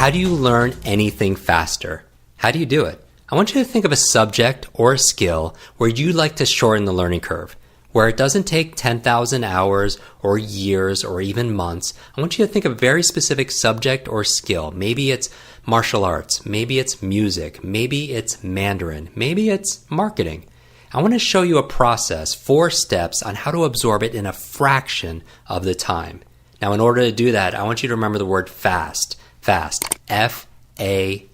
How do you learn anything faster? How do you do it? I want you to think of a subject or a skill where you'd like to shorten the learning curve, where it doesn't take 10,000 hours or years or even months. I want you to think of a very specific subject or skill. Maybe it's martial arts, maybe it's music, maybe it's Mandarin, maybe it's marketing. I want to show you a process, 4 steps on how to absorb it in a fraction of the time. Now, in order to do that, I want you to remember the word fast. Fast. F-A-S-T.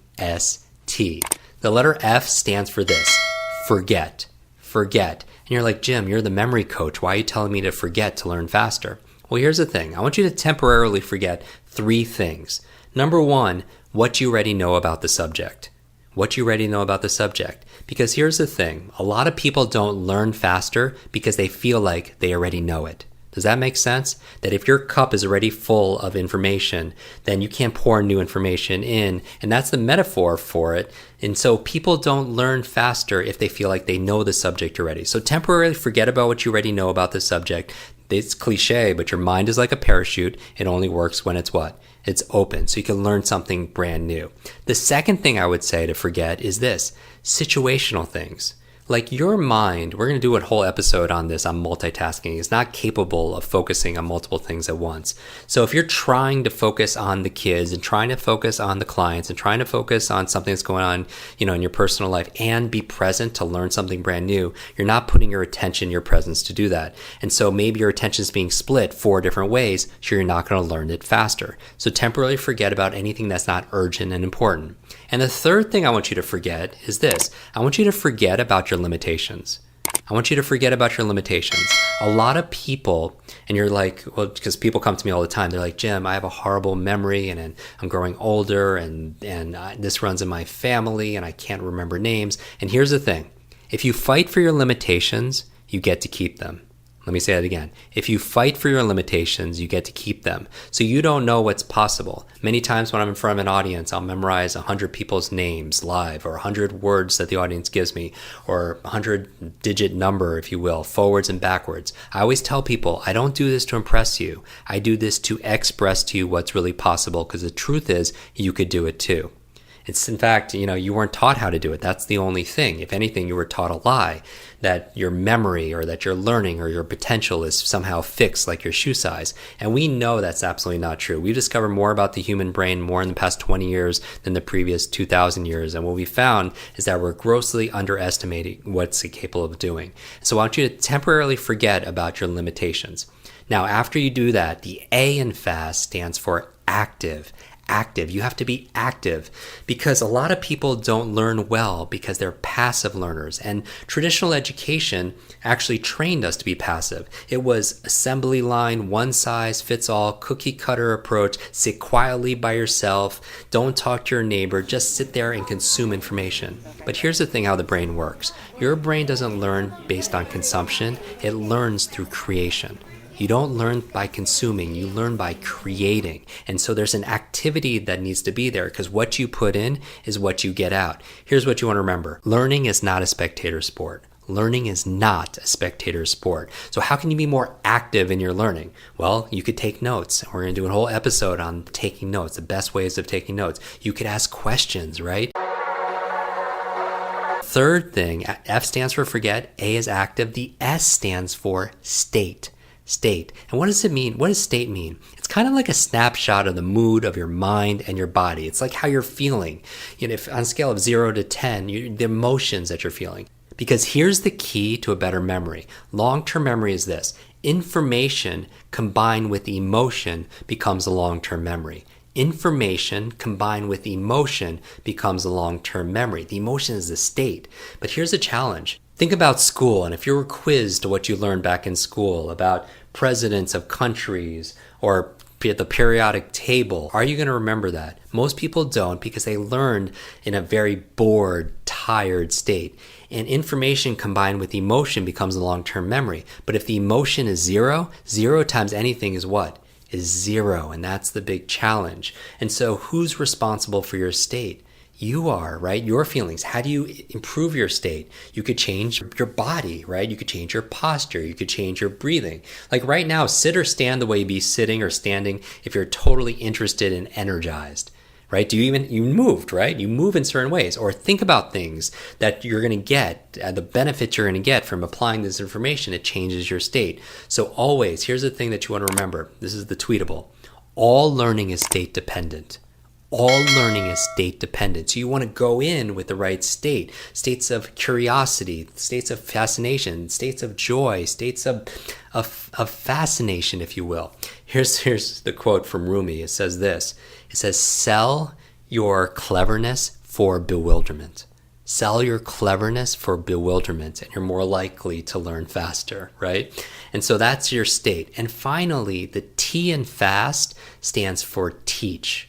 The letter F stands for this. Forget. Forget. And you're like, Jim, you're the memory coach. Why are you telling me to forget to learn faster? Well, here's the thing. I want you to temporarily forget 3 things. Number 1, what you already know about the subject. What you already know about the subject. Because here's the thing. A lot of people don't learn faster because they feel like they already know it. Does that make sense? That if your cup is already full of information, then you can't pour new information in. And that's the metaphor for it. And so people don't learn faster if they feel like they know the subject already. So temporarily forget about what you already know about the subject. It's cliche, but your mind is like a parachute. It only works when it's what? It's open, so you can learn something brand new. The second thing I would say to forget is this, situational things. Like your mind, we're going to do a whole episode on this, on multitasking. It's not capable of focusing on multiple things at once. So if you're trying to focus on the kids and trying to focus on the clients and trying to focus on something that's going on, in your personal life and be present to learn something brand new, you're not putting your attention, your presence to do that. And so maybe your attention is being split 4 different ways, so you're not going to learn it faster. So temporarily forget about anything that's not urgent and important. And the third thing I want you to forget is this. I want you to forget about your limitations. I want you to forget about your limitations. A lot of people, and you're like, well, because people come to me all the time. They're like, Jim, I have a horrible memory and I'm growing older and this runs in my family and I can't remember names. And here's the thing. If you fight for your limitations, you get to keep them. Let me say that again. If you fight for your limitations, you get to keep them. So you don't know what's possible. Many times when I'm in front of an audience, I'll memorize 100 people's names live, or 100 words that the audience gives me, or 100-digit number, if you will, forwards and backwards. I always tell people, I don't do this to impress you. I do this to express to you what's really possible, because the truth is, you could do it too. It's in fact, you weren't taught how to do it. That's the only thing. If anything, you were taught a lie, that your memory or that your learning or your potential is somehow fixed like your shoe size. And we know that's absolutely not true. We've discovered more about the human brain more in the past 20 years than the previous 2,000 years. And what we found is that we're grossly underestimating what's it capable of doing. So I want you to temporarily forget about your limitations. Now, after you do that, the A in FAST stands for active. Active. You have to be active, because a lot of people don't learn well because they're passive learners, and traditional education actually trained us to be passive. It was assembly line, one size fits all, cookie cutter approach. Sit quietly by yourself, don't talk to your neighbor, just sit there and consume information. But here's the thing, how the brain works. Your brain doesn't learn based on consumption, it learns through creation. You don't learn by consuming, you learn by creating. And so there's an activity that needs to be there, because what you put in is what you get out. Here's what you want to remember. Learning is not a spectator sport. Learning is not a spectator sport. So how can you be more active in your learning? Well, you could take notes. We're going to do a whole episode on taking notes, the best ways of taking notes. You could ask questions, right? Third thing, F stands for forget, A is active, the S stands for state. State. And what does it mean? What does state mean? It's kind of like a snapshot of the mood of your mind and your body. It's like how you're feeling. If on a scale of 0 to 10, the emotions that you're feeling. Because here's the key to a better memory. Long-term memory is this. Information combined with emotion becomes a long-term memory. Information combined with emotion becomes a long-term memory. The emotion is the state. But here's a challenge. Think about school, and if you were quizzed what you learned back in school about presidents of countries or the periodic table, are you going to remember that? Most people don't, because they learned in a very bored, tired state. And information combined with emotion becomes a long-term memory. But if the emotion is 0, 0 times anything is what? Is 0, and that's the big challenge. And so who's responsible for your state? You are, right? Your feelings. How do you improve your state? You could change your body, right? You could change your posture. You could change your breathing. Like right now, sit or stand the way you'd be sitting or standing if you're totally interested and energized, right? You moved, right? You move in certain ways, or think about things that you're going to get, the benefits you're going to get from applying this information. It changes your state. So always, here's the thing that you want to remember. This is the tweetable. All learning is state dependent. All learning is state dependent. So you want to go in with the right state, states of curiosity, states of fascination, states of joy, states of fascination, if you will. Here's the quote from Rumi. It says this. It says, sell your cleverness for bewilderment. Sell your cleverness for bewilderment, and you're more likely to learn faster, right? And so that's your state. And finally, the T in fast stands for teach.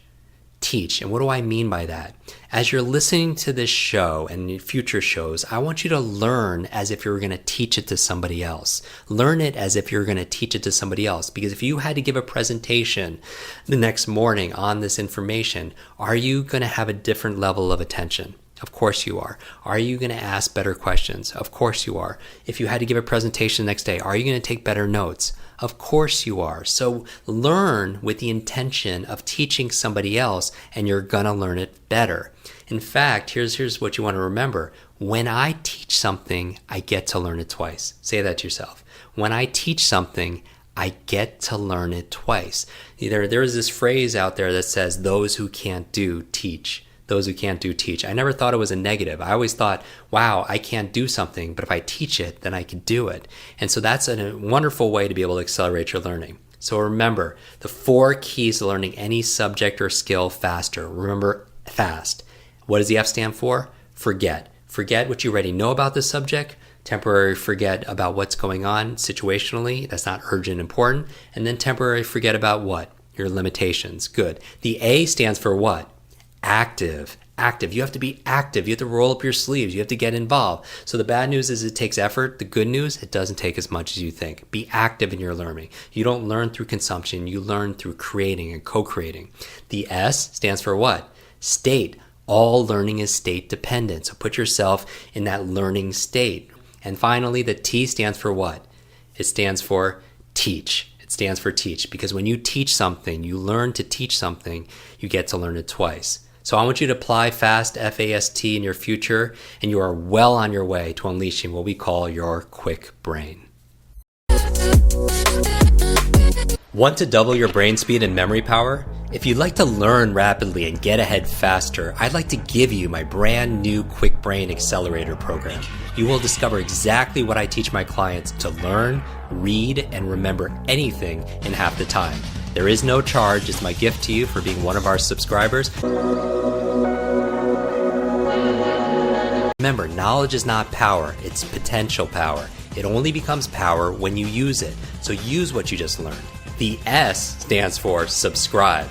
Teach. And what do I mean by that? As you're listening to this show and future shows, I want you to learn as if you were going to teach it to somebody else. Learn it as if you're going to teach it to somebody else. Because if you had to give a presentation the next morning on this information, are you going to have a different level of attention? Of course you are. Are you going to ask better questions? Of course you are. If you had to give a presentation the next day, are you going to take better notes? Of course you are. So learn with the intention of teaching somebody else, and you're going to learn it better. In fact, here's what you want to remember. When I teach something, I get to learn it twice. Say that to yourself. When I teach something, I get to learn it twice. There is this phrase out there that says, those who can't do, teach. Those who can't do, teach. I never thought it was a negative. I always thought, wow, I can't do something, but if I teach it, then I can do it. And so that's a wonderful way to be able to accelerate your learning. So remember, the 4 keys to learning any subject or skill faster. Remember, fast. What does the F stand for? Forget. Forget what you already know about the subject. Temporary forget about what's going on situationally. That's not urgent, important. And then temporary forget about what? Your limitations. Good. The A stands for what? Active. Active. You have to be active. You have to roll up your sleeves. You have to get involved. So the bad news is it takes effort. The good news, it doesn't take as much as you think. Be active in your learning. You don't learn through consumption. You learn through creating and co-creating. The S stands for what? State. All learning is state dependent. So put yourself in that learning state. And finally, the T stands for what? It stands for teach. It stands for teach, because when you teach something, you learn to teach something, you get to learn it twice. So I want you to apply FAST, F-A-S-T, in your future, and you are well on your way to unleashing what we call your quick brain. Want to double your brain speed and memory power? If you'd like to learn rapidly and get ahead faster, I'd like to give you my brand new Quick Brain Accelerator program. You will discover exactly what I teach my clients to learn, read, and remember anything in half the time. There is no charge. It's my gift to you for being one of our subscribers. Remember, knowledge is not power, it's potential power. It only becomes power when you use it. So use what you just learned. The S stands for subscribe.